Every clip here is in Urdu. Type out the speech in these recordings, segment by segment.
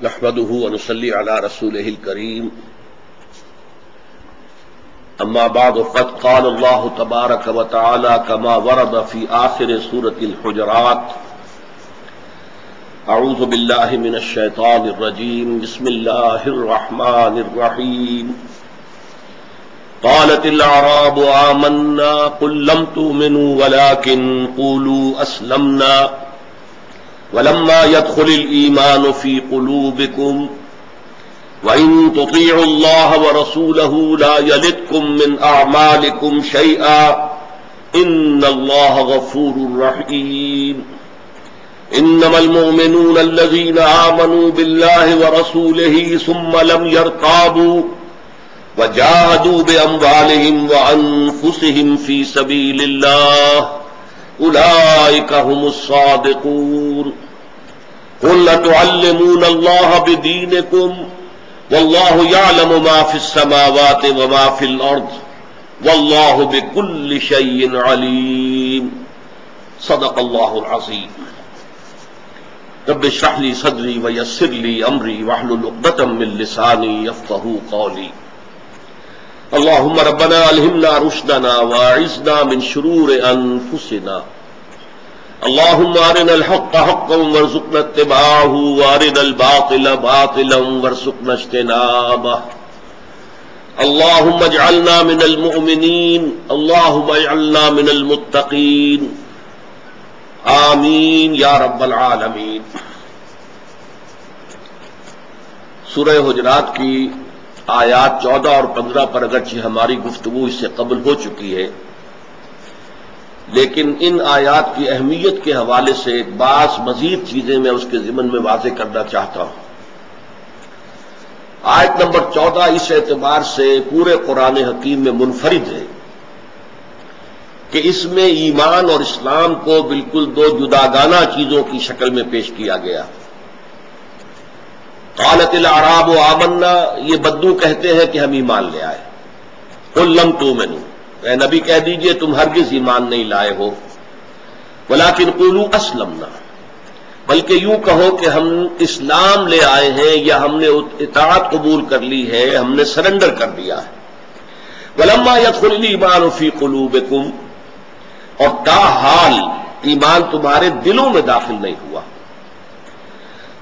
نحمده ونصلي على رسوله الكريم أما بعد فقد قال الله تبارك وتعالى كما ورد في آخر سورة الحجرات أعوذ بالله من الشيطان الرجيم بسم الله الرحمن الرحيم قالت الأعراب آمنا قل لم تؤمنوا ولكن قولوا أسلمنا ولما يدخل الإيمان في قلوبكم وإن تطيعوا الله ورسوله لا يلدكم من أعمالكم شيئا إن الله غفور رحيم إنما المؤمنون الذين آمنوا بالله ورسوله ثم لم يرتابوا وجاهدوا بأموالهم وأنفسهم في سبيل الله أولئك هم الصادقون قل أتعلمون الله بدينكم والله يعلم ما في السماوات وما في الأرض والله بكل شيء عليم صدق الله العظيم رب اشرح لي صدري ويسر لي أمري واحلل عقدة من لساني يفقهوا قولي اللهم ربنا ألهمنا رشدنا واعذنا من شرور أنفسنا اللهم أرنا الحق حقا وارزقنا اتباعه وأرنا الباطل باطلا وارزقنا اجتنابه اللهم اجعلنا من المؤمنين اللهم اجعلنا من المتقين آمین یا رب العالمین۔ سورہ حجرات کی آیات 14 اور 15 پر اگرچہ ہماری گفتگو اس سے قبل ہو چکی ہے، لیکن ان آیات کی اہمیت کے حوالے سے ایک بعض مزید چیزیں میں اس کے ضمن میں واضح کرنا چاہتا ہوں۔ آیت نمبر 14 اس اعتبار سے پورے قرآن حکیم میں منفرد ہے کہ اس میں ایمان اور اسلام کو بالکل دو جداگانہ چیزوں کی شکل میں پیش کیا گیا۔ قالت الاعراب آمنا، یہ بدو کہتے ہیں کہ ہم ایمان لے آئے۔ قل لم تؤمنوا، اے نبی کہہ دیجئے تم ہرگز ایمان نہیں لائے ہو، ولکن قولوا اسلمنا، بلکہ یوں کہو کہ ہم اسلام لے آئے ہیں یا ہم نے اطاعت قبول کر لی ہے، ہم نے سرنڈر کر دیا ہے۔ ولما يدخل الایمان فی قلوبکم، اور تاحال ایمان تمہارے دلوں میں داخل نہیں ہوا۔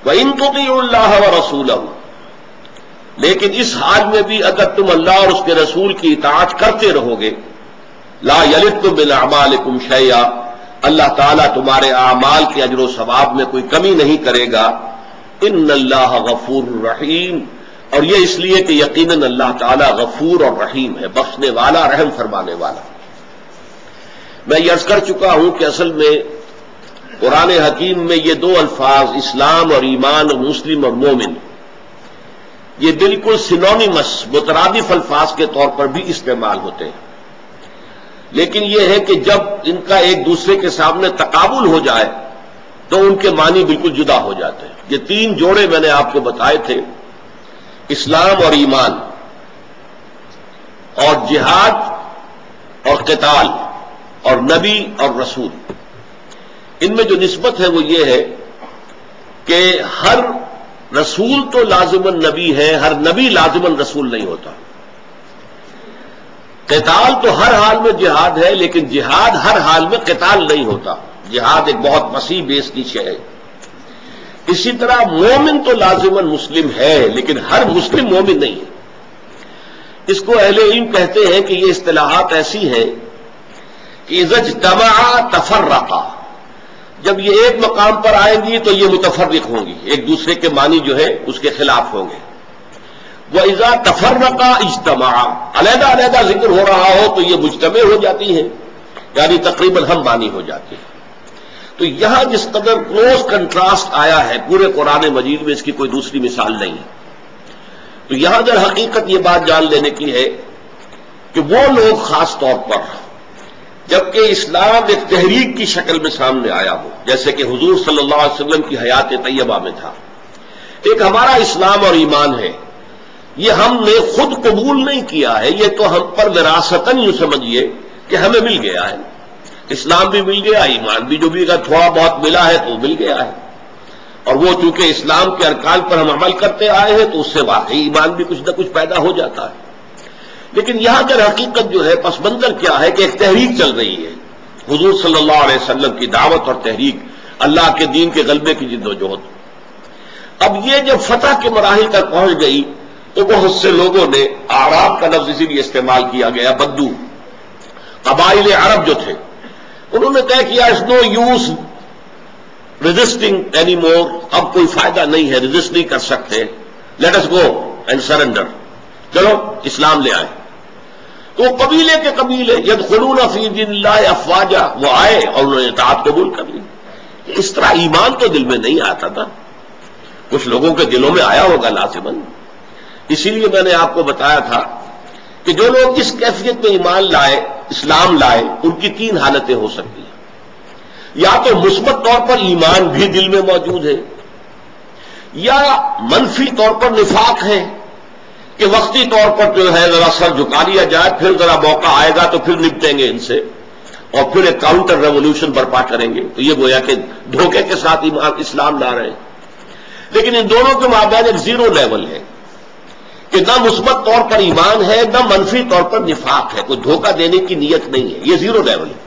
وَإِن تُطِيعُوا اللَّهَ وَرَسُولَهُ، لیکن اس حال میں بھی اگر تم اللہ اور اس کے رسول کی اطاعت کرتے رہو گے، لا يَلِدْكُم مِّنْ أَعْمَالِكُمْ شَيْئًا، اللہ تعالیٰ تمہارے اعمال کے اجر و ثواب میں کوئی کمی نہیں کرے گا۔ ان اللہ غفور رحیم، اور یہ اس لیے کہ یقیناً اللہ تعالیٰ غفور اور رحیم ہے، بخشنے والا، رحم فرمانے والا۔ میں یہ عرض کر چکا ہوں کہ اصل میں قرآن حکیم میں یہ دو الفاظ اسلام اور ایمان اور مسلم اور مومن، یہ بالکل سینونیمس مترادف الفاظ کے طور پر بھی استعمال ہوتے ہیں، لیکن یہ ہے کہ جب ان کا ایک دوسرے کے سامنے تقابل ہو جائے تو ان کے معنی بالکل جدا ہو جاتے ہیں۔ یہ تین جوڑے میں نے آپ کو بتائے تھے، اسلام اور ایمان اور جہاد اور قتال اور نبی اور رسول، ان میں جو نسبت ہے وہ یہ ہے کہ ہر رسول تو لازماً نبی ہے، ہر نبی لازماً رسول نہیں ہوتا۔ قتال تو ہر حال میں جہاد ہے، لیکن جہاد ہر حال میں قتال نہیں ہوتا، جہاد ایک بہت وسیع بیس کی شے ہے۔ اسی طرح مومن تو لازماً مسلم ہے، لیکن ہر مسلم مومن نہیں ہے۔ اس کو اہل علم کہتے ہیں کہ یہ اصطلاحات ایسی ہیں کہ اذا اجتمعا تفرقا، جب یہ ایک مقام پر آئیں گی تو یہ متفرق ہوں گی، ایک دوسرے کے معنی جو ہے اس کے خلاف ہوں گے۔ وَإِذَا تَفَرَّقَا اجْتَمَعَا، علیحدہ علیحدہ ذکر ہو رہا ہو تو یہ مجتمع ہو جاتی ہیں، یعنی تقریباً ہم معنی ہو جاتے ہیں۔ تو یہاں جس قدر کلوز کنٹراسٹ آیا ہے پورے قرآن مجید میں، اس کی کوئی دوسری مثال نہیں ہے۔ تو یہاں در حقیقت یہ بات جان لینے کی ہے کہ وہ لوگ خاص طور پر جبکہ اسلام ایک تحریک کی شکل میں سامنے آیا ہو، جیسے کہ حضور صلی اللہ علیہ وسلم کی حیات طیبہ میں تھا، ایک ہمارا اسلام اور ایمان ہے، یہ ہم نے خود قبول نہیں کیا ہے، یہ تو ہم پر وراثتاً یوں سمجھیے کہ ہمیں مل گیا ہے، اسلام بھی مل گیا، ایمان بھی جو بھی اگر تھوڑا بہت ملا ہے تو مل گیا ہے۔ اور وہ چونکہ اسلام کے ارکان پر ہم عمل کرتے آئے ہیں تو اس سے واقعی ایمان بھی کچھ نہ کچھ پیدا ہو جاتا ہے. لیکن یہاں در حقیقت جو ہے پس منظر کیا ہے کہ ایک تحریک چل رہی ہے، حضور صلی اللہ علیہ وسلم کی دعوت اور تحریک، اللہ کے دین کے غلبے کی جد و جہد. اب یہ جب فتح کے مراحل تک پہنچ گئی تو بہت سے لوگوں نے اعراب کا لفظ اسی لیے استعمال کیا گیا، بدو قبائل عرب جو تھے انہوں نے طے کیا اس no use resisting any more, اب کوئی فائدہ نہیں ہے، ریزسٹ نہیں کر سکتے، let us go and surrender, چلو اسلام لے آئے. تو قبیلے کے قبیلے یدخلون فی دین اللہ افواجا، وہ آئے اور انہوں نے اطاعت قبول کر لی. اس طرح ایمان تو دل میں نہیں آتا تھا، کچھ لوگوں کے دلوں میں آیا ہوگا لازماً. اسی لیے میں نے آپ کو بتایا تھا کہ جو لوگ اس کیفیت میں ایمان لائے، اسلام لائے، ان کی تین حالتیں ہو سکتی ہیں. یا تو مثبت طور پر ایمان بھی دل میں موجود ہے، یا منفی طور پر نفاق ہے کہ وقتی طور پر جو ہے ذرا سر جھکا لیا جائے، پھر ذرا موقع آئے گا تو پھر نپٹیں گے ان سے اور پھر ایک کاؤنٹر ریولوشن برپا کریں گے. تو یہ گویا کہ دھوکے کے ساتھ اسلام لا رہے ہیں. لیکن ان دونوں کے مابین ایک زیرو لیول ہے کہ نہ مثبت طور پر ایمان ہے نہ منفی طور پر نفاق ہے، کوئی دھوکہ دینے کی نیت نہیں ہے، یہ زیرو لیول ہے.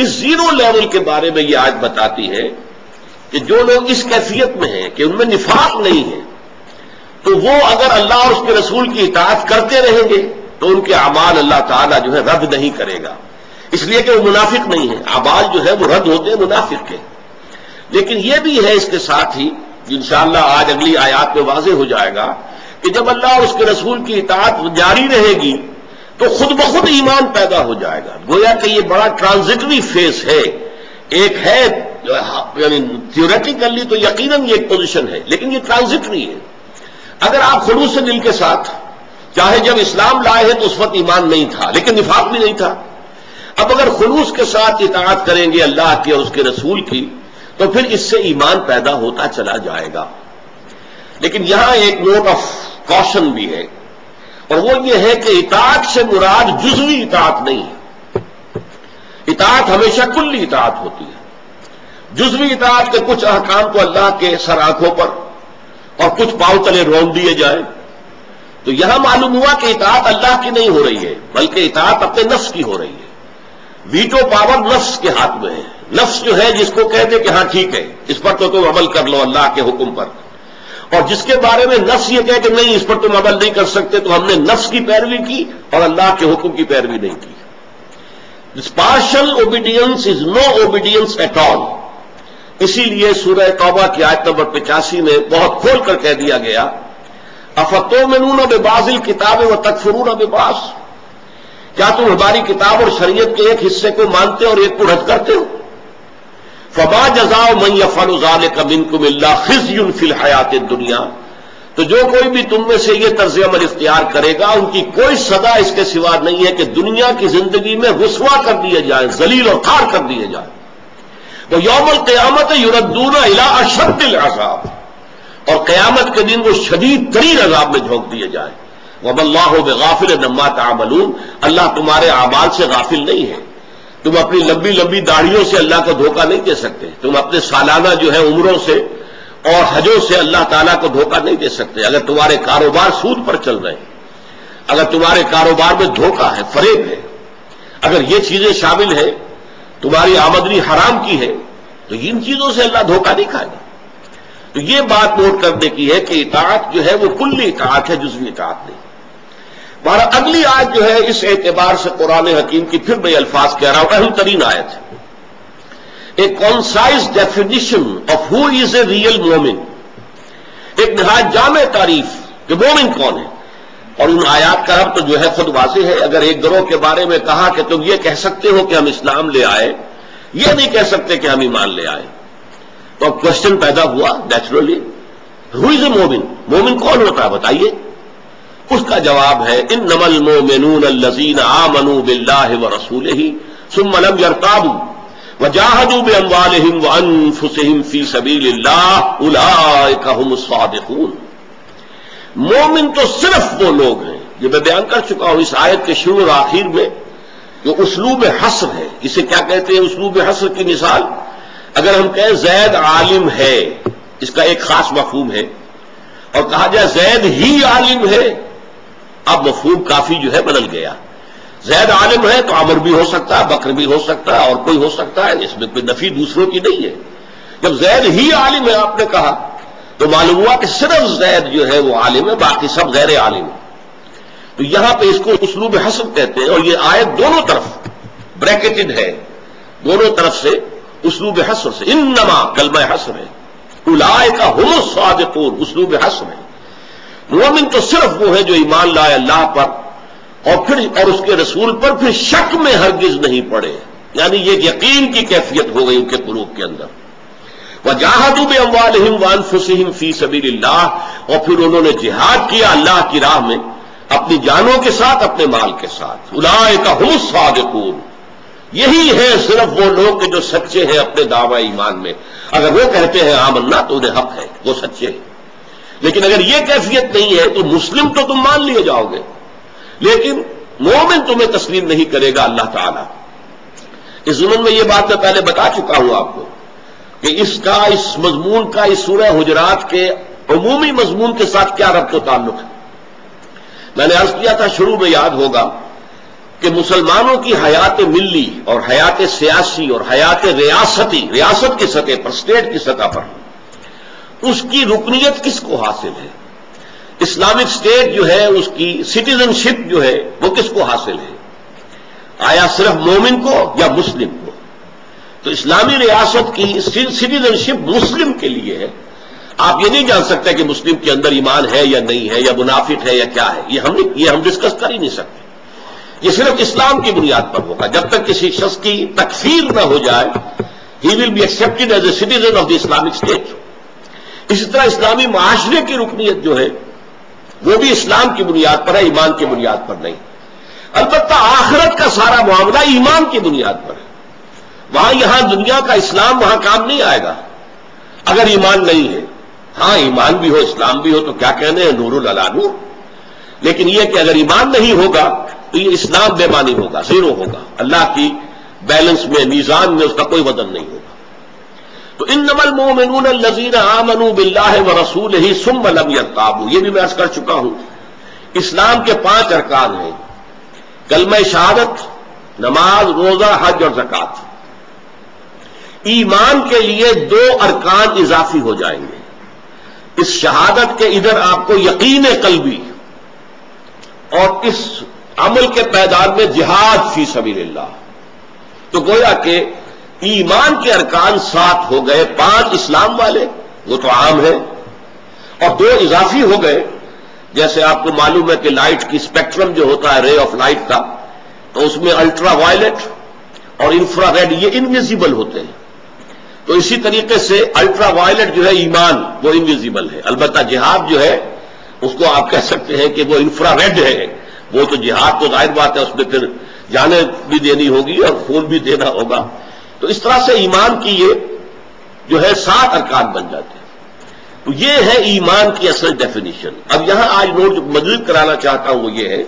اس زیرو لیول کے بارے میں یہ آیت بتاتی ہے کہ جو لوگ اس کیفیت میں ہیں کہ ان میں نفاق نہیں ہے تو وہ اگر اللہ اور اس کے رسول کی اطاعت کرتے رہیں گے تو ان کے اعمال اللہ تعالیٰ جو ہے رد نہیں کرے گا، اس لیے کہ وہ منافق نہیں ہے. اعمال جو ہے وہ رد ہوتے ہیں منافق کے. لیکن یہ بھی ہے اس کے ساتھ ہی انشاءاللہ آج اگلی آیات میں واضح ہو جائے گا کہ جب اللہ اور اس کے رسول کی اطاعت جاری رہے گی تو خود بخود ایمان پیدا ہو جائے گا. گویا کہ یہ بڑا ٹرانزٹری فیز ہے. ایک ہے یعنی تھیوریٹیکلی تو یقیناً یہ ایک پوزیشن ہے، لیکن یہ ٹرانزٹری ہے. اگر آپ خلوص دل کے ساتھ، چاہے جب اسلام لائے ہیں تو اس وقت ایمان نہیں تھا لیکن نفاق بھی نہیں تھا، اب اگر خلوص کے ساتھ اطاعت کریں گے اللہ کی اور اس کے رسول کی تو پھر اس سے ایمان پیدا ہوتا چلا جائے گا. لیکن یہاں ایک نوٹ آف کاشن بھی ہے، اور وہ یہ ہے کہ اطاعت سے مراد جزوی اطاعت نہیں ہے. اطاعت ہمیشہ کلی اطاعت ہوتی ہے. جزوی اطاعت کے کچھ احکام کو اللہ کے سر آنکھوں پر اور کچھ پاؤں تلے رون دیے جائیں. تو یہاں معلوم ہوا کہ اطاعت اللہ کی نہیں ہو رہی ہے بلکہ اطاعت اپنے نفس کی ہو رہی ہے. ویٹو پاور نفس کے ہاتھ میں ہے. نفس جو ہے جس کو کہتے کہ ہاں ٹھیک ہے اس پر تو تم عمل کر لو اللہ کے حکم پر، اور جس کے بارے میں نفس یہ کہے کہ نہیں اس پر تم عمل نہیں کر سکتے، تو ہم نے نفس کی پیروی کی اور اللہ کے حکم کی پیروی نہیں کی. This partial obedience is no obedience at all. اسی لیے سورہ توبہ کی آیت نمبر 85 میں بہت کھول کر کہہ دیا گیا افتؤمنون ببعض الکتاب وتکفرون ببعض، کیا تم ہماری کتاب اور شریعت کے ایک حصے کو مانتے اور ایک کو رد کرتے ہو؟ فما جزاء من يفعل ذلك منكم الا خزي في الحیات الدنیا، تو جو کوئی بھی تم میں سے یہ طرز عمل اختیار کرے گا ان کی کوئی سزا اس کے سوا نہیں ہے کہ دنیا کی زندگی میں رسوا کر دیے جائیں، ذلیل اور خوار کر دیے جائیں. وہ یوم القیامت یردون الی اشد العذاب، اور قیامت کے دن وہ شدید ترین عذاب میں جھونک دیے جائیں. وما اللہ بغافل عما تعملون، اللہ تمہارے اعمال سے غافل نہیں ہے. تم اپنی لمبی لمبی داڑھیوں سے اللہ کو دھوکہ نہیں دے سکتے، تم اپنے سالانہ جو ہے عمروں سے اور حجوں سے اللہ تعالیٰ کو دھوکہ نہیں دے سکتے. اگر تمہارے کاروبار سود پر چل رہے ہیں، اگر تمہارے کاروبار میں دھوکہ ہے، فریب ہے، اگر یہ چیزیں شامل ہیں، تمہاری آمدنی حرام کی ہے، تو ان چیزوں سے اللہ دھوکہ نہیں کھائے گا. تو یہ بات نوٹ کرنے کی ہے کہ اطاعت جو ہے وہ کلی اطاعت ہے، جزوی اطاعت نہیں. ہمارا اگلی آیت جو ہے اس اعتبار سے قرآن حکیم کی پھر میں الفاظ کہہ رہا ہوں اہم ترین آیت ہے. ایک concise definition of who is a real مومن، ایک نہایت جامع تعریف کہ مومن کون ہے. اور ان آیات کا رب تو جو ہے خود واضح ہے. اگر ایک گروہ کے بارے میں کہا کہ تم یہ کہہ سکتے ہو کہ ہم اسلام لے آئے، یہ نہیں کہہ سکتے کہ ہم ایمان لے آئے، تو اب کوشچن پیدا ہوا نیچرلی، ہو از اے مومن، مومن کون ہوتا ہے بتائیے. اس کا جواب ہے انما المؤمنون الذین آمنوا باللہ ورسولہ ثم لم یرتابوا وجاہدوا باموالہم وانفسہم فی سبیل اللہ اولئک هم الصادقون. مومن تو صرف وہ لوگ ہیں، یہ میں بیان کر چکا ہوں اس آیت کے شروع اور آخر میں، جو اسلوب حصر ہے. اسے کیا کہتے ہیں اسلوب حصر کی مثال؟ اگر ہم کہیں زید عالم ہے اس کا ایک خاص مفہوم ہے، اور کہا جائے زید ہی عالم ہے، اب مفہوم کافی جو ہے بدل گیا. زید عالم ہے تو عمر بھی ہو سکتا ہے، بکر بھی ہو سکتا ہے، اور کوئی ہو سکتا ہے، اس میں کوئی نفی دوسروں کی نہیں ہے. جب زید ہی عالم ہے آپ نے کہا تو معلوم ہوا کہ صرف زید جو ہے وہ عالم ہے، باقی سب غیر عالم ہے. تو یہاں پہ اس کو اسلوب حصر کہتے ہیں، اور یہ آیت دونوں طرف بریکٹڈ ہے، دونوں طرف سے اسلوب حصر سے. انما کلمہ حصر ہے، اولئک هم الصادقون، اسلوب حصر ہے. مومن تو صرف وہ ہے جو ایمان لائے اللہ پر اور اس کے رسول پر، پھر شک میں ہرگز نہیں پڑے، یعنی یہ یقین کی کیفیت ہو گئی ان کے قلوب کے اندر. وجاہدوا باموالہم وانفسہم فی سبیل اللہ، اور پھر انہوں نے جہاد کیا اللہ کی راہ میں اپنی جانوں کے ساتھ، اپنے مال کے ساتھ. اولئک هم الصادقون، یہی ہے صرف وہ لوگ کہ جو سچے ہیں اپنے دعوی ایمان میں. اگر وہ کہتے ہیں آمنا تو انہیں حق ہے، وہ سچے ہیں. لیکن اگر یہ کیفیت نہیں ہے تو مسلم تو تم مان لیے جاؤ گے، لیکن مومن تمہیں تسلیم نہیں کرے گا اللہ تعالی. اس ضمن میں یہ بات میں پہلے بتا چکا ہوں آپ کو کہ اس مضمون کا اس سورہ حجرات کے عمومی مضمون کے ساتھ کیا ربط و تعلق ہے. میں نے عرض کیا تھا شروع میں، یاد ہوگا، کہ مسلمانوں کی حیات ملی اور حیات سیاسی اور حیات ریاستی، ریاست کی سطح پر، اسٹیٹ کی سطح پر، اس کی رکنیت کس کو حاصل ہے؟ اسلامک اسٹیٹ جو ہے اس کی سٹیزن شپ جو ہے وہ کس کو حاصل ہے؟ آیا صرف مومن کو یا مسلم کو؟ تو اسلامی ریاست کی سٹیزن شپ مسلم کے لیے ہے. آپ یہ نہیں جان سکتے کہ مسلم کے اندر ایمان ہے یا نہیں ہے، یا منافق ہے یا کیا ہے، یہ ہم ڈسکس کر ہی نہیں سکتے. یہ صرف اسلام کی بنیاد پر ہوگا. جب تک کسی شخص کی تکفیر نہ ہو جائے، he will be expected as a citizen of the Islamic state. اسی طرح اسلامی معاشرے کی رکنیت جو ہے وہ بھی اسلام کی بنیاد پر ہے، ایمان کی بنیاد پر نہیں. البتہ آخرت کا سارا معاملہ ایمان کی بنیاد پر ہے. وہاں یہاں دنیا کا اسلام وہاں کام نہیں آئے گا اگر ایمان نہیں ہے. ہاں ایمان بھی ہو، اسلام بھی ہو، تو کیا کہنے ہیں، نور علی نور. لیکن یہ کہ اگر ایمان نہیں ہوگا تو یہ اسلام بے معنی ہوگا، زیرو ہوگا، اللہ کی بیلنس میں، میزان میں اس کا کوئی وزن نہیں ہوگا. تو انما المؤمنون الذین آمنوا باللہ ورسولہ ثم لم یرتابوا، یہ بھی میں عرض کر چکا ہوں. اسلام کے 5 ارکان ہیں، کلمہ شہادت، نماز، روزہ، حج اور زکوٰۃ. ایمان کے لیے 2 ارکان اضافی ہو جائیں گے. اس شہادت کے ادھر آپ کو یقین قلبی، اور اس عمل کے میدان میں جہاد فی سبیل اللہ. تو گویا کہ ایمان کے ارکان 7 ہو گئے، 5 اسلام والے وہ تو عام ہے، اور 2 اضافی ہو گئے. جیسے آپ کو معلوم ہے کہ لائٹ کی اسپیکٹرم جو ہوتا ہے، رے آف لائٹ کا، تو اس میں الٹرا وائلٹ اور انفرا ریڈ یہ انویزیبل ہوتے ہیں. تو اسی طریقے سے الٹرا وائلٹ جو ہے ایمان وہ انویزیبل ہے. البتہ جہاد جو ہے اس کو آپ کہہ سکتے ہیں کہ وہ انفرا ریڈ ہے. وہ تو جہاد تو ظاہر بات ہے، اس میں پھر جانیں بھی دینی ہوگی اور خون بھی دینا ہوگا. تو اس طرح سے ایمان کی یہ جو ہے 7 ارکان بن جاتے ہیں. تو یہ ہے ایمان کی اصل ڈیفینیشن. اب یہاں آج نوٹ جو مزید کرانا چاہتا ہوں وہ یہ ہے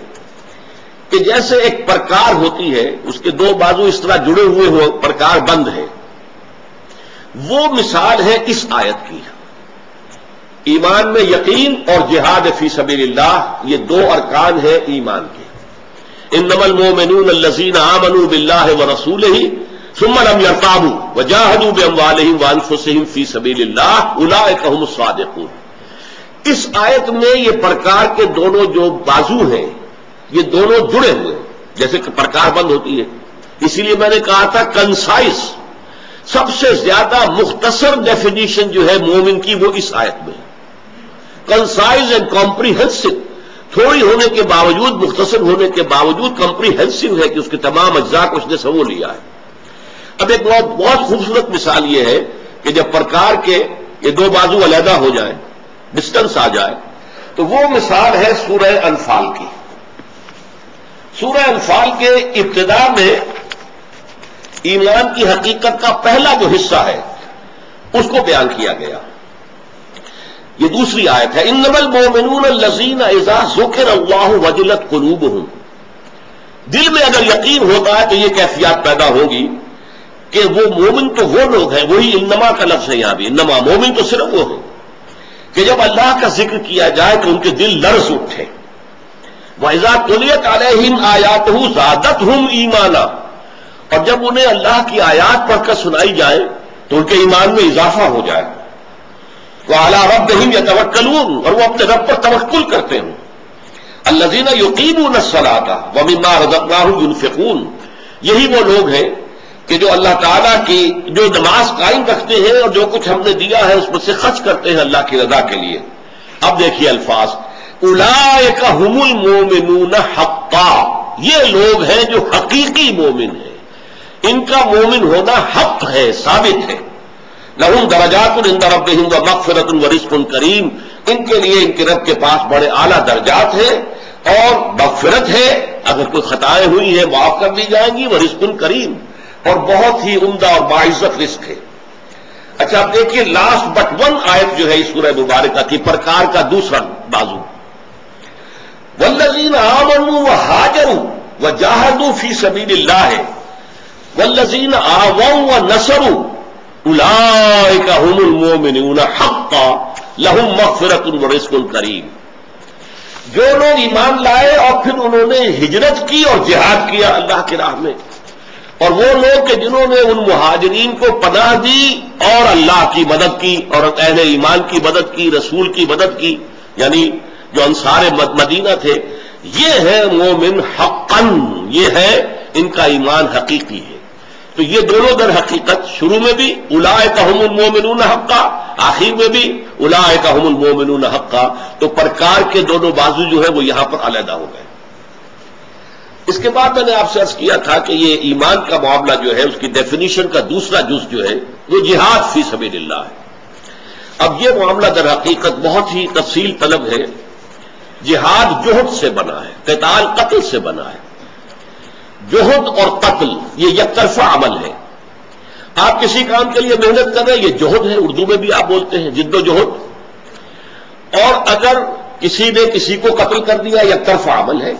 کہ جیسے ایک پرکار ہوتی ہے، اس کے 2 بازو اس طرح جڑے ہوئے ہو، پرکار بند ہے، وہ مثال ہے اس آیت کی. ایمان میں یقین اور جہاد فی سبیل اللہ، یہ 2 ارکان ہیں ایمان کے. انما المؤمنون الذین آمنوا باللہ ورسولہ ثم لم یرتابوا وجاہدوا باموالہم وانفسہم فی سبیل اللہ اولئک هم الصادقون. اس آیت میں یہ پرکار کے دونوں جو بازو ہیں یہ دونوں جڑے ہوئے، جیسے کہ پرکار بند ہوتی ہے. اسی لیے میں نے کہا تھا کنسائز، سب سے زیادہ مختصر ڈیفینیشن جو ہے مومن کی وہ اس آیت میں. کنسائز اینڈ کمپریہنسو، تھوڑی ہونے کے باوجود، مختصر ہونے کے باوجود کمپریہنسو ہے کہ اس کے تمام اجزاء کو اس نے سمو لیا ہے. اب ایک بہت خوبصورت مثال یہ ہے کہ جب پرکار کے یہ 2 بازو علیحدہ ہو جائیں، ڈسٹنس آ جائے، تو وہ مثال ہے سورہ انفال کی. سورہ انفال کے ابتدا میں ایمان کی حقیقت کا پہلا جو حصہ ہے اس کو بیان کیا گیا. یہ دوسری آیت ہے، انما المؤمنون الذین اذا ذکر اللہ وجلت قلوبہم. دل میں اگر یقین ہوتا ہے تو یہ کیفیات پیدا ہوگی کہ وہ مومن تو وہ لوگ ہیں، وہی انما کا لفظ ہے یہاں بھی، انما مومن تو صرف وہ ہے کہ جب اللہ کا ذکر کیا جائے تو ان کے دل لرز اٹھے. وَإِذَا تُلِيَتْ عَلَيْهِمْ آيَاتُهُ زَادَتْهُمْ ایمانا، اور جب انہیں اللہ کی آیات پڑھ کر سنائی جائے تو ان کے ایمان میں اضافہ ہو جائے. وَعَلَىٰ رَبِّهِمْ يَتَوَكَّلُونَ، اور وہ اپنے رب پر توکل کرتے ہیں. الَّذِينَ يُقِيمُونَ الصَّلَاةَ وَمِمَّا رَزَقْنَاهُمْ يُنْفِقُونَ، یہی وہ لوگ ہیں کہ جو اللہ تعالیٰ کی جو نماز قائم رکھتے ہیں اور جو کچھ ہم نے دیا ہے اس میں سے خرچ کرتے ہیں اللہ کی رضا کے لیے. اب دیکھیے الفاظ، اولئک ھم المؤمنون حقا، یہ لوگ ہیں جو حقیقی مومن ہیں، ان کا مومن ہونا حق ہے، ثابت ہے. لہم درجات عند ربہم ومغفرۃ ورزق کریم، ان کے لیے ان کے رب کے پاس بڑے اعلیٰ درجات ہیں اور مغفرت ہے، اگر کوئی خطائیں ہوئی ہیں معاف کر دی جائیں گی. ورزق کریم، اور بہت ہی عمدہ اور باعزت رزق ہے. اچھا اب دیکھیے لاسٹ بٹ ون آیت جو ہے اس سورہ مبارکہ کی پرکار کا دوسرا بازو، والذین آمنوا وہاجروا وجاہدوا فی سبیل اللہ والذین آووا ونصروا اولئک ھم المؤمنون حقا لہم مغفرۃ ورزق کریم. جو لوگ ایمان لائے اور پھر انہوں نے ہجرت کی اور جہاد کیا اللہ کی راہ میں، اور وہ لوگ کہ جنہوں نے ان مہاجرین کو پناہ دی اور اللہ کی مدد کی اور اہل ایمان کی مدد کی، رسول کی مدد کی، یعنی جو انصار مدینہ تھے، یہ ہے مومن حقاً، یہ ہے ان کا ایمان حقیقی ہے. تو یہ دونوں در حقیقت، شروع میں بھی اولئک ھم المؤمنون حقا، آخر میں بھی اولئک ھم المؤمنون حقا، تو پرکار کے دونوں بازو جو ہے وہ یہاں پر علیحدہ ہو گئے. اس کے بعد میں نے آپ سے عرض کیا تھا کہ یہ ایمان کا معاملہ جو ہے اس کی ڈیفینیشن کا دوسرا جز جو ہے وہ جہاد فی سبیل اللہ ہے. اب یہ معاملہ در حقیقت بہت ہی تفصیل طلب ہے. جہاد جہد سے بنا ہے، قتال قتل سے بنا ہے. جہد اور قتل یہ یک طرفہ عمل ہے. آپ کسی کام کے لیے محنت کر رہے ہیں، یہ جہد ہے، اردو میں بھی آپ بولتے ہیں جد و جہد. اور اگر کسی نے کسی کو قتل کر دیا یک طرفہ عمل ہے.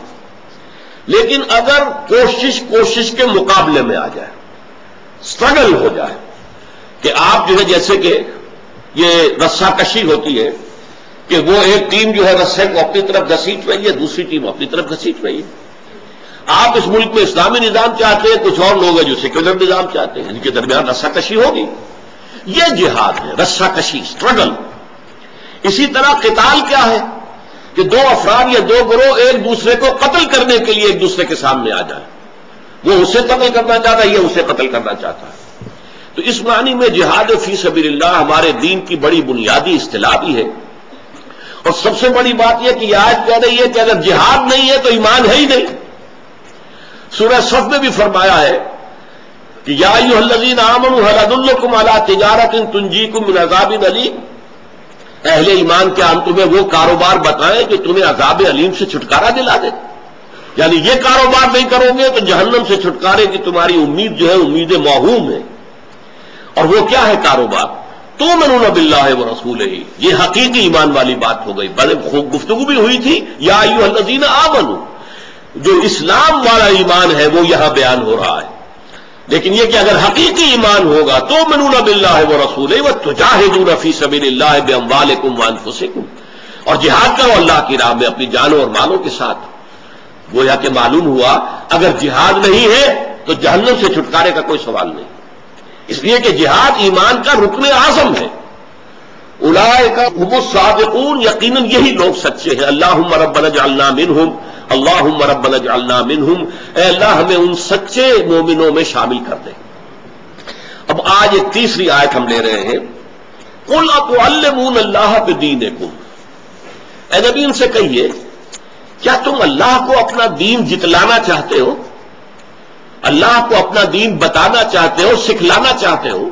لیکن اگر کوشش کے مقابلے میں آ جائے، سٹرگل ہو جائے کہ آپ جو ہے جیسے کہ یہ رسہ کشی ہوتی ہے کہ وہ ایک ٹیم جو ہے رسے کو اپنی طرف گھسیٹ رہی ہے، دوسری ٹیم اپنی طرف گھسیٹ رہی ہے. آپ اس ملک میں اسلامی نظام چاہتے ہیں، کچھ اور لوگ ہیں جو سیکولر نظام چاہتے ہیں، ان کے درمیان رسہ کشی ہوگی. یہ جہاد ہے، رسہ کشی، سٹرگل. اسی طرح قتال کیا ہے کہ دو افراد یا دو گروہ ایک دوسرے کو قتل کرنے کے لیے ایک دوسرے کے سامنے آ جائیں. وہ اسے قتل کرنا چاہتا ہے، یہ اسے قتل کرنا چاہتا ہے. تو اس معنی میں جہاد فی سبیل اللہ ہمارے دین کی بڑی بنیادی اصطلاح بھی ہے. اور سب سے بڑی بات یہ کہ یہ آیت کہہ رہی ہے کہ اگر جہاد نہیں ہے تو ایمان ہے ہی نہیں. سورہ صف میں بھی فرمایا ہے کہ یا ایھا الذین آمنوا ھل ادلکم علی تجارۃ تنجیکم من عذاب علیم، اہل ایمان کیا ہم تمہیں وہ کاروبار بتائیں کہ تمہیں عذاب علیم سے چھٹکارا دلا دے. یعنی یہ کاروبار نہیں کرو گے تو جہنم سے چھٹکارے کی تمہاری امید جو ہے امید موہوم ہے. اور وہ کیا ہے کاروبار؟ تؤمنون باللہ ورسولہ، یہ حقیقی ایمان والی بات ہو گئی. بڑے خوب گفتگو بھی ہوئی تھی، یا ایھا الذین آمنوا، جو اسلام والا ایمان ہے وہ یہاں بیان ہو رہا ہے. لیکن یہ کہ اگر حقیقی ایمان ہوگا تؤمنون باللہ ورسولہ وتجاہدون فی سبیل اللہ باموالکم وانفسکم، اور جہاد کرو اللہ کی راہ میں اپنی جانوں اور مالوں کے ساتھ. گویا کہ معلوم ہوا اگر جہاد نہیں ہے تو جہنم سے چھٹکارے کا کوئی سوال نہیں. اس لیے کہ جہاد ایمان کا رکن اعظم ہے. اولئک ھم الصادقون، یقیناً یہی لوگ سچے ہیں. اللہم ربنا اجعلنا منہم، اللہم ربنا اجعلنا منہم، اے اللہ ہمیں ان سچے مومنوں میں شامل کر دے. اب آج ایک تیسری آیت ہم لے رہے ہیں. قل اتعلمون اللہ بدینکم، اے نبی ان سے کہیے کیا تم اللہ کو اپنا دین جتلانا چاہتے ہو، اللہ کو اپنا دین بتانا چاہتے ہو، سکھلانا چاہتے ہو؟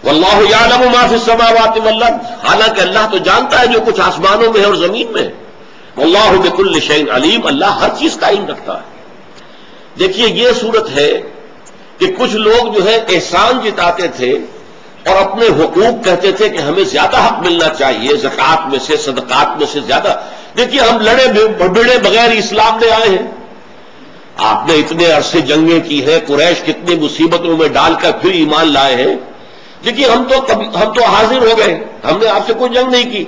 واللہ یعلم ما فی السماوات والارض، حالانکہ اللہ تو جانتا ہے جو کچھ آسمانوں میں ہے اور زمین میں. واللہ بکل شیء علیم، اللہ ہر چیز کا علم رکھتا ہے. دیکھیے یہ صورت ہے کہ کچھ لوگ جو ہے احسان جتاتے تھے اور اپنے حقوق کہتے تھے کہ ہمیں زیادہ حق ملنا چاہیے، زکوٰۃ میں سے، صدقات میں سے زیادہ. دیکھیے ہم لڑے بڑے بغیر اسلام لے آئے ہیں. آپ نے اتنے عرصے جنگیں کی ہیں، قریش کتنی مصیبتوں میں ڈال کر پھر ایمان لائے ہیں، لیکن ہم تو حاضر ہو گئے، ہم نے آپ سے کوئی جنگ نہیں کی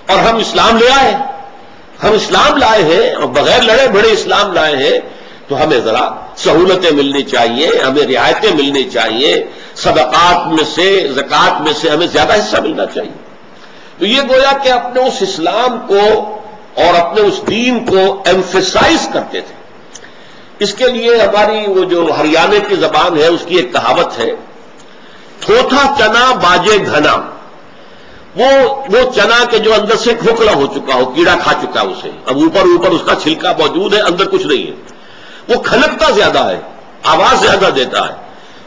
اور ہم اسلام لے آئے، ہم اسلام لائے ہیں اور بغیر لڑے بڑے اسلام لائے ہیں، تو ہمیں ذرا سہولتیں ملنی چاہیے، ہمیں رعایتیں ملنی چاہیے، صدقات میں سے زکوٰۃ میں سے ہمیں زیادہ حصہ ملنا چاہیے۔ تو یہ گویا کہ اپنے اس اسلام کو اور اپنے اس دین کو ایمفیسائز کرتے تھے۔ اس کے لیے ہماری وہ جو ہریانے کی زبان ہے اس کی ایک کہاوت ہے، تھوتھا چنا باجے گھنا، وہ چنا کے جو اندر سے کھوکھلا ہو چکا ہو، کیڑا کھا چکا ہے اسے، اب اوپر اس کا چھلکا موجود ہے، اندر کچھ نہیں ہے، وہ کھنکتا زیادہ ہے، آواز زیادہ دیتا ہے۔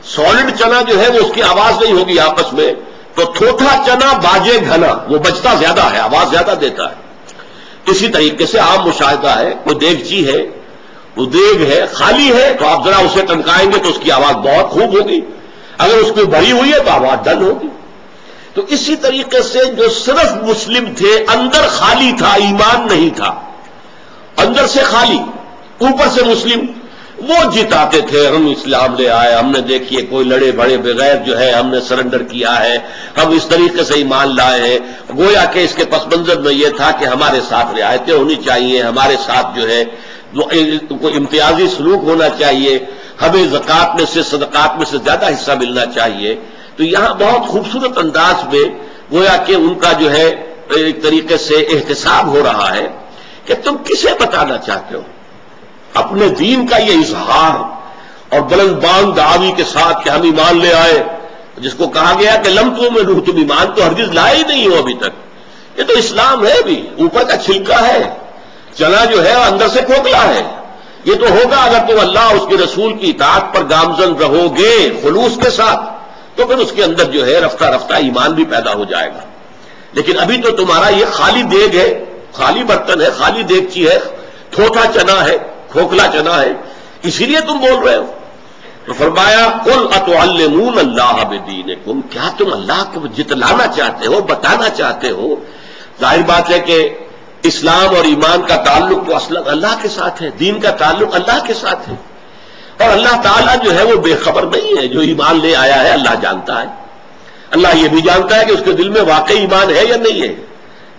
سالڈ چنا جو ہے وہ اس کی آواز نہیں ہوگی آپس میں، تو تھوتھا چنا باجے گھنا، وہ بجتا زیادہ ہے، آواز زیادہ دیتا ہے۔ اسی طریقے سے عام مشاہدہ ہے، کوئی دیگچی ہے، وہ دیگ ہے خالی ہے، تو آپ ذرا اسے ٹنکائیں گے تو اس کی آواز بہت خوب ہوگی، اگر اس کو بھری ہوئی ہے تو آواز ڈل ہوگی۔ تو اسی طریقے سے جو صرف مسلم تھے، اندر خالی تھا، ایمان نہیں تھا، اندر سے خالی اوپر سے مسلم، وہ جتاتے تھے ہم اسلام لے آئے، ہم نے دیکھیے کوئی لڑے بڑے بغیر جو ہے ہم نے سرنڈر کیا ہے، ہم اس طریقے سے ایمان لائے ہیں۔ گویا کہ اس کے پس منظر میں یہ تھا کہ ہمارے ساتھ رعایتیں ہونی چاہیے، ہمارے ساتھ جو ہے کوئی امتیازی سلوک ہونا چاہیے، ہمیں زکوٰۃ میں سے صدقات میں سے زیادہ حصہ ملنا چاہیے۔ تو یہاں بہت خوبصورت انداز میں گویا کہ ان کا جو ہے ایک طریقے سے احتساب ہو رہا ہے کہ تم کسے بتانا چاہتے ہو اپنے دین کا یہ اظہار اور بلند بانگ دعوی کے ساتھ کہ ہم ایمان لے آئے، جس کو کہا گیا کہ لم تؤمنوا، تم ایمان تو ہرگز لائے ہی نہیں ہو ابھی تک، یہ تو اسلام ہے، بھی اوپر کا چھلکا ہے، چنا جو ہے اندر سے کھوکھلا ہے۔ یہ تو ہوگا اگر تم اللہ اس کے رسول کی اطاعت پر گامزن رہو گے خلوص کے ساتھ، تو پھر اس کے اندر جو ہے رفتہ رفتہ ایمان بھی پیدا ہو جائے گا۔ لیکن ابھی تو تمہارا یہ خالی دیگ ہے، خالی برتن ہے، خالی دیگچی ہے، تھوتھا چنا ہے، کھوکھلا چنا ہے، اسی لیے تم بول رہے ہو۔ تو فرمایا قل اتعلمون اللہ بدینکم، کیا تم اللہ کو جتلانا چاہتے ہو، بتانا چاہتے ہو؟ ظاہر بات ہے کہ اسلام اور ایمان کا تعلق تو اصلا اللہ کے ساتھ ہے، دین کا تعلق اللہ کے ساتھ ہے، اور اللہ تعالیٰ جو ہے وہ بے خبر نہیں ہے، جو ایمان لے آیا ہے اللہ جانتا ہے۔ اللہ یہ بھی جانتا ہے کہ اس کے دل میں واقعی ایمان ہے یا نہیں ہے،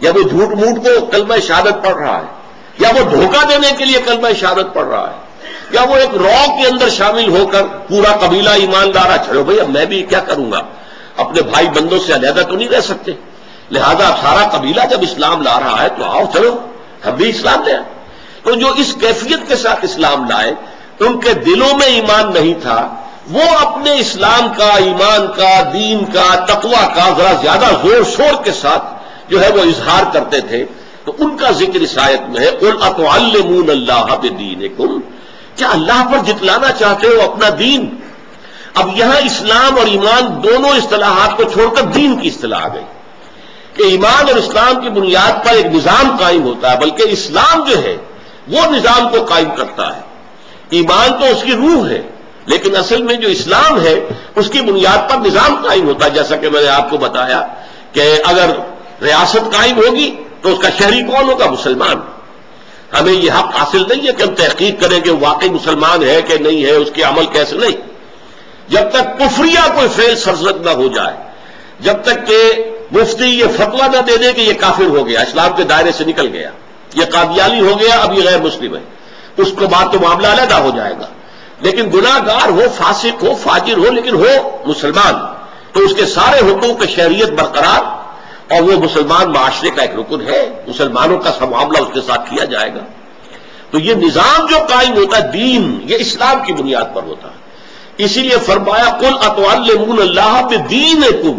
یا وہ جھوٹ موٹ کو کلمہ شہادت پڑھ رہا ہے، یا وہ دھوکہ دینے کے لیے کلمہ شہادت پڑھ رہا ہے، یا وہ ایک رو کے اندر شامل ہو کر پورا قبیلہ ایماندار ہے، چلو بھائی اب میں بھی کیا کروں گا، اپنے بھائی بندوں سے علیحدہ تو نہیں رہ سکتے، لہذا اب سارا قبیلہ جب اسلام لا رہا ہے تو آؤ چلو ہم بھی اسلام لے آئے۔ تو جو اس کیفیت کے ساتھ اسلام لائے، ان کے دلوں میں ایمان نہیں تھا، وہ اپنے اسلام کا، ایمان کا، دین کا، تقوی کا ذرا زیادہ زور شور کے ساتھ جو ہے وہ اظہار کرتے تھے۔ تو ان کا ذکر اس آیت میں ہے، قل اتعلمون اللہ بدینکم، کیا اللہ پر جتلانا چاہتے ہو اپنا دین؟ اب یہاں اسلام اور ایمان دونوں اصطلاحات کو چھوڑ کر دین کی اصطلاح آ گئی کہ ایمان اور اسلام کی بنیاد پر ایک نظام قائم ہوتا ہے، بلکہ اسلام جو ہے وہ نظام کو قائم کرتا ہے، ایمان تو اس کی روح ہے، لیکن اصل میں جو اسلام ہے اس کی بنیاد پر نظام قائم ہوتا ہے۔ جیسا کہ میں نے آپ کو بتایا کہ اگر ریاست قائم ہوگی تو اس کا شہری کون ہوگا؟ مسلمان۔ ہمیں یہ حق حاصل نہیں ہے کہ ہم تحقیق کریں کہ واقعی مسلمان ہے کہ نہیں ہے، اس کے عمل کیسے، نہیں، جب تک کفریہ کوئی فعل سرزد نہ ہو جائے، جب تک کہ مفتی یہ فتویٰ نہ دے دے کہ یہ کافر ہو گیا، اسلام کے دائرے سے نکل گیا، یہ قادیانی ہو گیا، اب یہ غیر مسلم ہے، اس کے بعد تو معاملہ علیحدہ ہو جائے گا۔ لیکن گناہ گار ہو، فاسق ہو، فاجر ہو، لیکن ہو مسلمان، تو اس کے سارے حقوق شہریت برقرار، اور وہ مسلمان معاشرے کا ایک رکن ہے، مسلمانوں کا سب معاملہ اس کے ساتھ کیا جائے گا۔ تو یہ نظام جو قائم ہوتا ہے دین، یہ اسلام کی بنیاد پر ہوتا ہے۔ اسی لیے فرمایا قل اتعلمون اللہ بدینکم،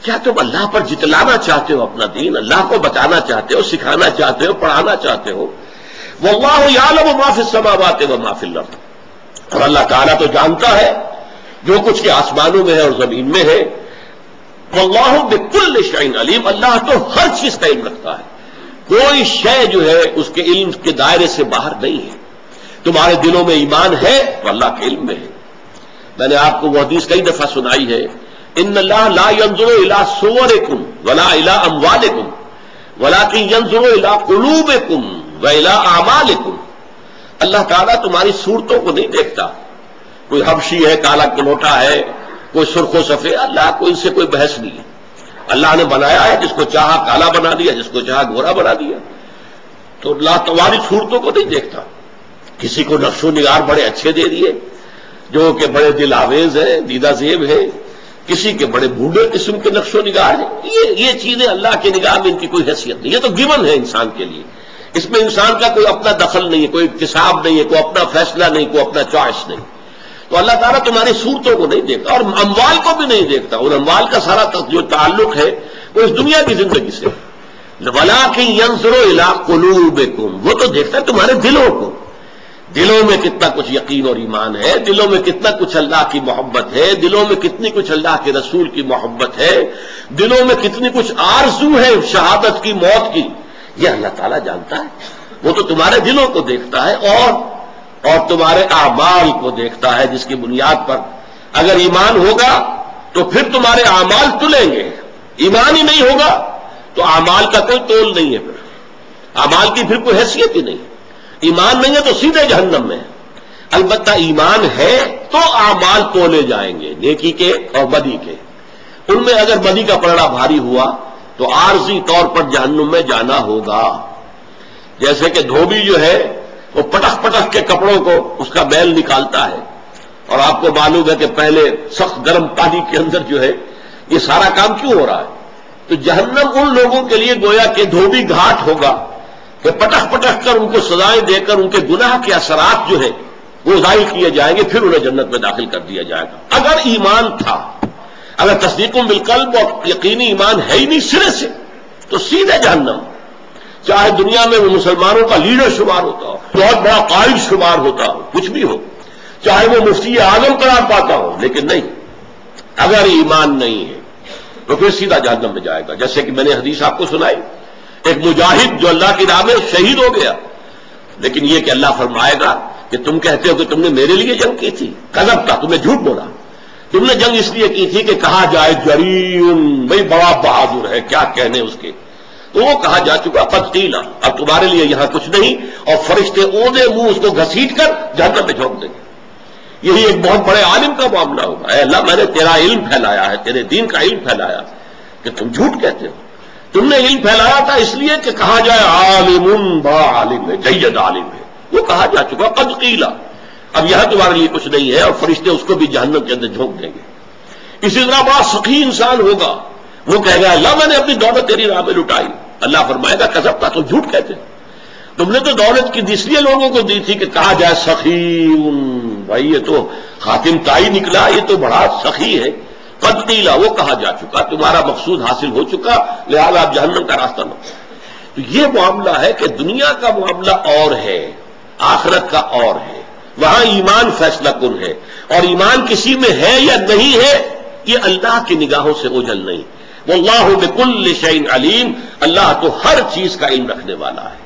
کیا تم اللہ پر جتلانا چاہتے ہو اپنا دین، اللہ کو بتانا چاہتے ہو، سکھانا چاہتے ہو، پڑھانا چاہتے ہو؟ واللہ یعلم ما فی السماوات و ما فی الارض، اور اللہ تعالیٰ تو جانتا ہے جو کچھ کے آسمانوں میں ہے اور زمین میں ہے۔ واللہ بکل شیء علیم، اللہ تو ہر چیز کا علم رکھتا ہے، کوئی شے جو ہے اس کے علم کے دائرے سے باہر نہیں ہے۔ تمہارے دلوں میں ایمان ہے تو اللہ کے علم میں ہے۔ میں نے آپ کو وہ حدیث کئی دفعہ سنائی ہے، ان اللہ لا ينظر الى صورکم ولا الى اموالکم ولکن ينظر الى قلوبکم والى اعمالکم، اللہ تعالیٰ تمہاری صورتوں کو نہیں دیکھتا. کوئی حبشی ہے، کالا کلوٹا ہے، کوئی سرخ و سفید، اللہ کو ان سے کوئی بحث نہیں ہے. اللہ نے بنایا ہے، جس کو چاہا کالا بنا دیا، جس کو چاہا گورا بنا دیا. تو اللہ تمہاری صورتوں کو نہیں دیکھتا. کسی کو نقش و نگار بڑے اچھے دے دیے جو کہ بڑے دل آویز ہیں، دیدہ زیب ہے، کسی کے بڑے بوڑھے قسم کے نقش و نگار ہیں. یہ چیزیں اللہ کی نگاہ میں ان کی کوئی حیثیت نہیں. یہ تو گیون ہے انسان کے لیے. اس میں انسان کا کوئی اپنا دخل نہیں ہے، کوئی اکتساب نہیں ہے، کوئی اپنا فیصلہ نہیں، کوئی اپنا چوائس نہیں. تو اللہ تعالیٰ تمہاری صورتوں کو نہیں دیکھتا اور اموال کو بھی نہیں دیکھتا. اور اموال کا سارا جو تعلق ہے وہ اس دنیا کی زندگی سے. وَلَٰكِن يَنظُرُ إِلَىٰ قُلُوبِكُمْ، وہ تو دیکھتا ہے تمہارے دلوں کو. دلوں میں کتنا کچھ یقین اور ایمان ہے، دلوں میں کتنا کچھ اللہ کی محبت ہے، دلوں میں کتنی کچھ اللہ کے رسول کی محبت ہے، دلوں میں کتنی کچھ آرزو ہے شہادت کی، موت کی. یہ اللہ تعالیٰ جانتا ہے. وہ تو تمہارے دلوں کو دیکھتا ہے اور تمہارے اعمال کو دیکھتا ہے، جس کی بنیاد پر اگر ایمان ہوگا تو پھر تمہارے اعمال تلیں گے. ایمان ہی نہیں ہوگا تو اعمال کا کوئی تول نہیں ہے. پھر اعمال کی پھر کوئی حیثیت ہی نہیں. ایمان نہیں ہے تو سیدھے جہنم میں. البتہ ایمان ہے تو اعمال تولے جائیں گے، نیکی کے اور بدی کے. ان میں اگر بدی کا پلڑا بھاری ہوا تو عارضی طور پر جہنم میں جانا ہوگا. جیسے کہ دھوبی جو ہے وہ پٹخ پٹخ کے کپڑوں کو اس کا میل نکالتا ہے، اور آپ کو معلوم ہے کہ پہلے سخت گرم پانی کے اندر جو ہے یہ سارا کام کیوں ہو رہا ہے. تو جہنم ان لوگوں کے لیے گویا کہ دھوبی گھاٹ ہوگا کہ پٹخ پٹخ کر ان کو سزائیں دے کر ان کے گناہ کے اثرات جو ہیں وہ ظاہر کیے جائیں گے، پھر انہیں جنت میں داخل کر دیا جائے گا. اگر ایمان تھا، اگر تصدیق بالقلب اور یقینی ایمان ہے ہی نہیں سرے سے، تو سیدھے جہنم. چاہے دنیا میں وہ مسلمانوں کا لیڈر شمار ہوتا ہو، بہت بڑا قائد شمار ہوتا ہو، کچھ بھی ہو، چاہے وہ مفتی اعظم قرار پاتا ہو، لیکن نہیں، اگر ایمان نہیں ہے تو پھر سیدھا جہنم میں جائے گا. جیسے کہ میں نے حدیث آپ کو سنائی، ایک مجاہد جو اللہ کی راہ میں شہید ہو گیا، لیکن یہ کہ اللہ فرمائے گا کہ تم کہتے ہو کہ تم نے میرے لیے جنگ کی تھی، کذب تھا، تم نے جھوٹ بولا. تم نے جنگ اس لیے کی تھی کہ کہا جائے جریون، بھائی بڑا بہادر ہے، کیا کہنے اس کے. تو وہ کہا جا چکا قد قیل، اب تمہارے لیے یہاں کچھ نہیں، اور فرشتے اودے منہ اس کو گھسیٹ کر جہنم میں جھونک دیں گے. یہی ایک بہت بڑے عالم کا معاملہ ہوگا. اے اللہ، میں نے تیرا علم پھیلایا ہے، تیرے دین کا علم پھیلایا، کہ تم جھوٹ کہتے ہو. تم نے علم پھیلایا تھا اس لیے کہ کہا جائے عالم، بڑا عالم ہے، جید عالم ہے. وہ کہا جا چکا قد قیل، اب یہاں تمہارے لیے کچھ نہیں ہے، اور فرشتے اس کو بھی جہنم کے اندر جھونک دیں گے. اسی طرح بڑا سخی انسان ہوگا، وہ کہے گا اللہ میں نے اپنی دولت تیری راہ میں لٹائی. اللہ فرمائے گا کذب تھا، تم جھوٹ کہتے ہو. تم نے تو دولت کی اس لیے لوگوں کو دی تھی کہ کہا جائے سخی، بھائی یہ تو خاتم تائی نکلا، یہ تو بڑا سخی ہے. قد قیل، وہ کہا جا چکا، تمہارا مقصود حاصل ہو چکا، لہذا آپ جہنم کا راستہ نہ. تو یہ معاملہ ہے کہ دنیا کا معاملہ اور ہے، آخرت کا اور ہے. وہاں ایمان فیصلہ کن ہے، اور ایمان کسی میں ہے یا نہیں ہے یہ اللہ کی نگاہوں سے اوجھل نہیں. واللہ بکل شیء علیم، اللہ تو ہر چیز کا علم رکھنے والا ہے.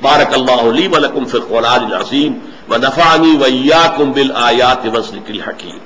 بارک اللہ لی ولکم فی القرآن العظیم ونفعنی وإیاکم بالآیات والذکر الحکیم.